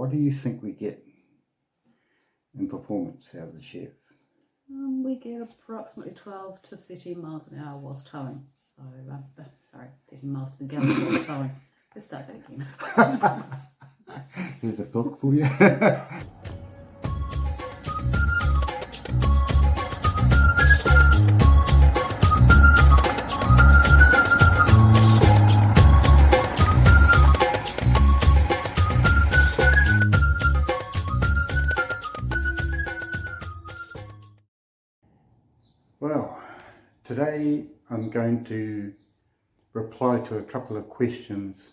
what do you think we get in performance out of the Chev? We get approximately 12 to 13 miles an hour whilst towing. So, sorry, 13 miles to the gallon whilst towing. Let's start that again. Here's a book for you. Well, today I'm going to reply to a couple of questions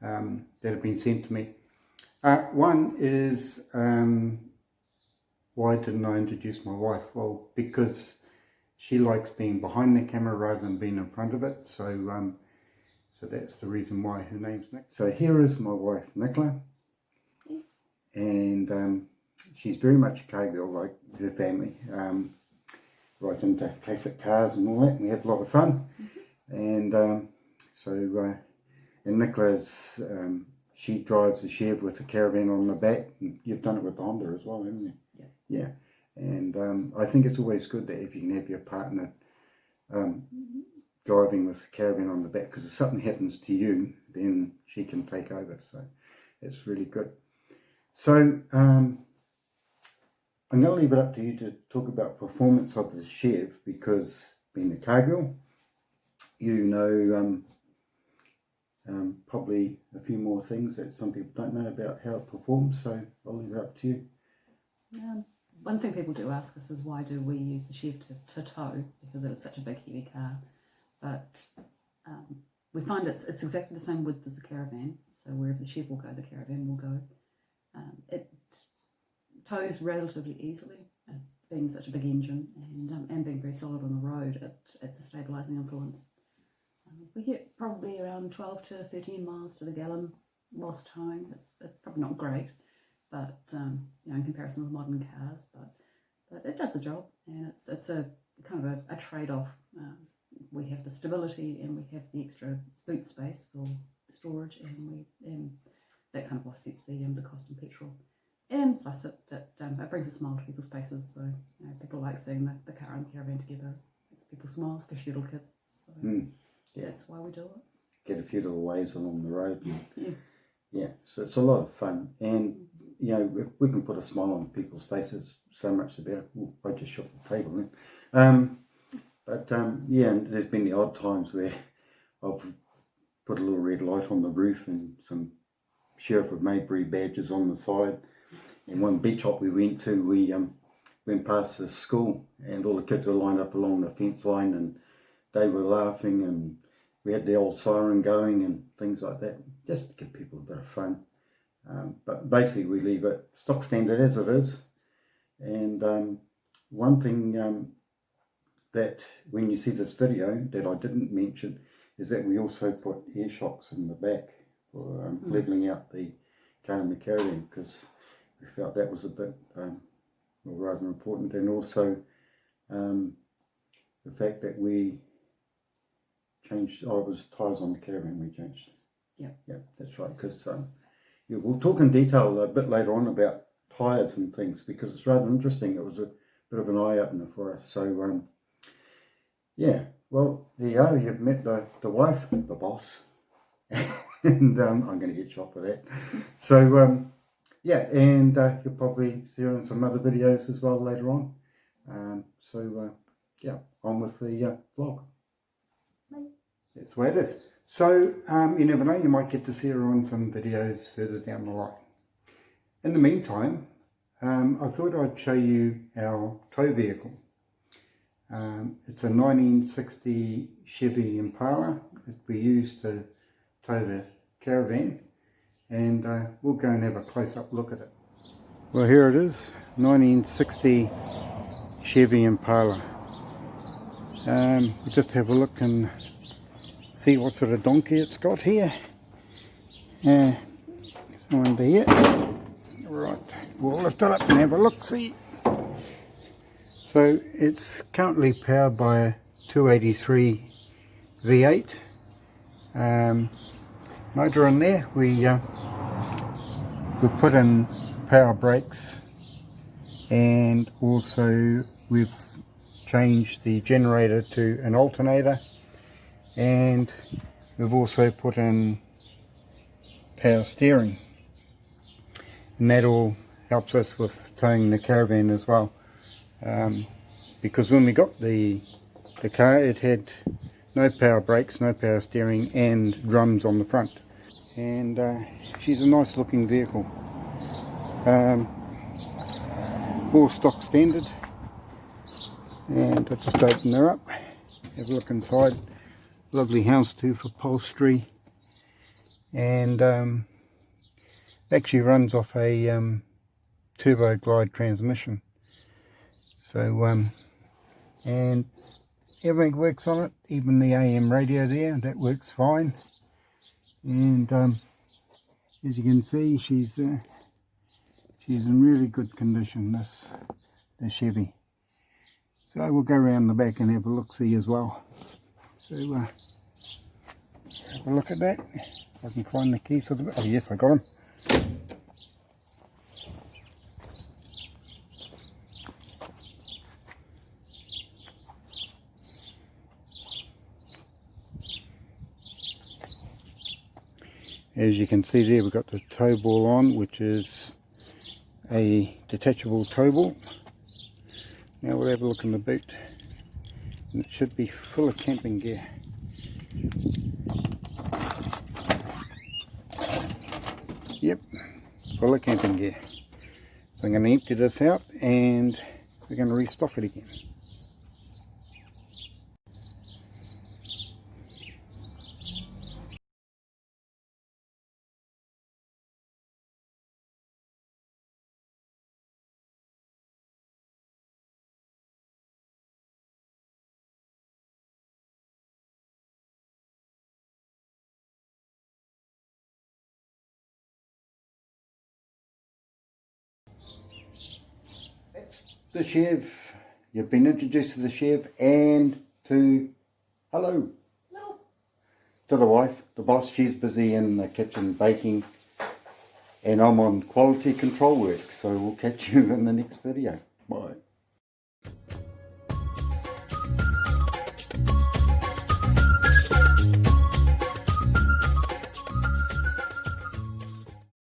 that have been sent to me. One is, why didn't I introduce my wife? Well, because she likes being behind the camera rather than being in front of it. So that's the reason why her name's Nick. So here is my wife, Nicola. And she's very much a car girl, like her family. Right into classic cars and all that. We have a lot of fun. And and Nicola's, she drives the Chev with a caravan on the back. And you've done it with the Honda as well, haven't you? Yeah. Yeah. And I think it's always good that if you can have your partner driving with a caravan on the back, because if something happens to you, then she can take over. So it's really good. So I'm going to leave it up to you to talk about performance of the Chev, because being a car girl, you know probably a few more things that some people don't know about how it performs, so I'll leave it up to you. One thing people do ask us is why do we use the Chev to tow, because it is such a big heavy car, but we find it's exactly the same width as a caravan, so wherever the Chev will go, the caravan will go. It tows relatively easily, being such a big engine and being very solid on the road. It's a stabilising influence. We get probably around 12 to 13 miles to the gallon whilst towing. It's probably not great, but in comparison with modern cars, but it does the job, and it's a kind of a trade-off. We have the stability and we have the extra boot space for storage, and that kind of offsets the cost in petrol. And plus it brings a smile to people's faces, so people like seeing the car and the caravan together. It makes people smile, especially little kids. So that's why we do it. Get a few little waves along the road. Yeah, so it's a lot of fun, and if we can put a smile on people's faces, so much the better. Ooh, I just shook the table then. And there's been the odd times where I've put a little red light on the roof and some Sheriff of Maybury badges on the side. And one beach hop we went to, we went past the school and all the kids were lined up along the fence line and they were laughing, and we had the old siren going and things like that, just to give people a bit of fun. But basically we leave it stock standard as it is. And one thing that when you see this video that I didn't mention is that we also put air shocks in the back for levelling out the car and the caravan, because we felt that was a bit rather important. And also the fact that we changed, it was tyres on the caravan we changed. Yeah, that's right, because we'll talk in detail a bit later on about tyres and things, because it's rather interesting. It was a bit of an eye-opener for us. So well, there you are. You've met the wife, the boss. And I'm going to get shot for that. So and you'll probably see her in some other videos as well later on. On with the vlog. Bye. That's the way it is. So you never know, you might get to see her on some videos further down the line. In the meantime, I thought I'd show you our tow vehicle. It's a 1960 Chevy Impala that we use to tow the caravan, and we'll go and have a close-up look at it. Well, here it is, 1960 Chevy Impala. We'll just have a look and see what sort of donkey it's got here. Under here. Right, we'll lift it up and have a look, see. So it's currently powered by a 283 V8 motor in there. We we've put in power brakes, and also we've changed the generator to an alternator, and we've also put in power steering, and that all helps us with towing the caravan as well, because when we got the car, it had no power brakes, no power steering, and drums on the front. And she's a nice looking vehicle, all stock standard. And I'll just open her up, have a look inside. Lovely house too for upholstery, and actually runs off a turbo glide transmission. So and everything works on it, even the AM radio there, that works fine. And as you can see, she's in really good condition, this Chevy. So we'll go around the back and have a look-see as well. So have a look at that. If I can find the keys for the... Oh yes, I got them. As you can see there, we've got the tow ball on, which is a detachable tow ball. Now we'll have a look in the boot, and it should be full of camping gear. Yep, full of camping gear. So I'm going to empty this out and we're going to restock it again. That's the Chev. You've been introduced to the Chev and to, hello, to the wife, the boss. She's busy in the kitchen baking, and I'm on quality control work, so we'll catch you in the next video. Bye.